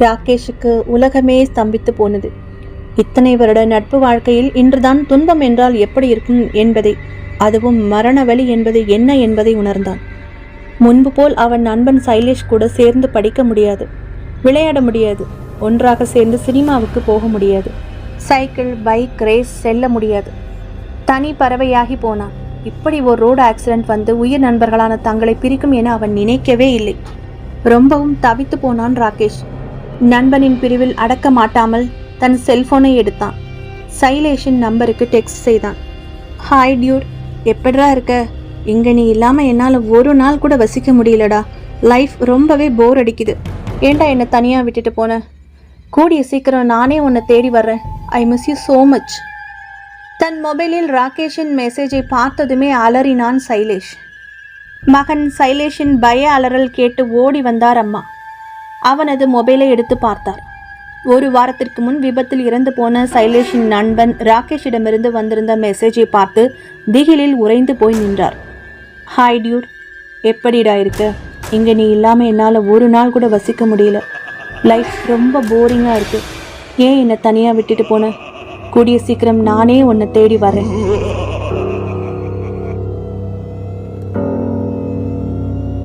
ராகேஷுக்கு உலகமே ஸ்தம்பித்து போனது. இத்தனை வருட நட்பு வாழ்க்கையில் இன்றுதான் துன்பம் என்றால் எப்படி இருக்கும் என்பதை, அதுவும் மரண வலி என்பது என்ன என்பதை உணர்ந்தான். முன்பு போல் அவன் நண்பன் சைலேஷ் கூட சேர்ந்து படிக்க முடியாது, விளையாட முடியாது, ஒன்றாக சேர்ந்து சினிமாவுக்கு போக முடியாது, சைக்கிள் பைக் ரேஸ் செல்ல முடியாது. தனி பறவையாகி போனான். இப்படி ஒரு ரோடு ஆக்சிடென்ட் வந்து உயிர் நண்பர்களான தங்களை பிரிக்கும் என அவன் நினைக்கவே இல்லை. ரொம்பவும் தவித்து போனான் ராகேஷ். நண்பனின் பிரிவில் அடக்க மாட்டாமல் தன் செல்போனை எடுத்தான். சைலேஷின் நம்பருக்கு டெக்ஸ்ட் செய்தான். ஹாய் டியூட், எப்படிடா இருக்க? இங்கே நீ இல்லாமல் என்னால் ஒரு நாள் கூட வசிக்க முடியலடா. லைஃப் ரொம்பவே போர் அடிக்குது. ஏண்டா என்னை தனியாக விட்டுட்டு போன? கூடிய சீக்கிரம் நானே உன்னை தேடி வர்றேன். I miss you so much. தன் மொபைலில் ராகேஷின் மெசேஜை பார்த்ததுமே அலறினான் சைலேஷ். மகன் சைலேஷின் பய அலறல் கேட்டு ஓடி வந்தார் அம்மா. அவனது மொபைலை எடுத்து பார்த்தார். ஒரு வாரத்திற்கு முன் விபத்தில் இறந்து போன சைலேஷின் நண்பன் ராகேஷிடமிருந்து வந்திருந்த மெசேஜை பார்த்து திகிலில் உறைந்து போய் நின்றார். ஹாய் டியூட், எப்படிடா இருக்க? இங்கே நீ இல்லாமல் என்னால் ஒரு நாள் கூட வசிக்க முடியல. லைஃப் ரொம்ப போரிங்காக இருக்குது. ஏன் என்னை தனியாக விட்டுட்டு போன? கூடிய சீக்கிரம் நானே உன்னை தேடி வரேன்.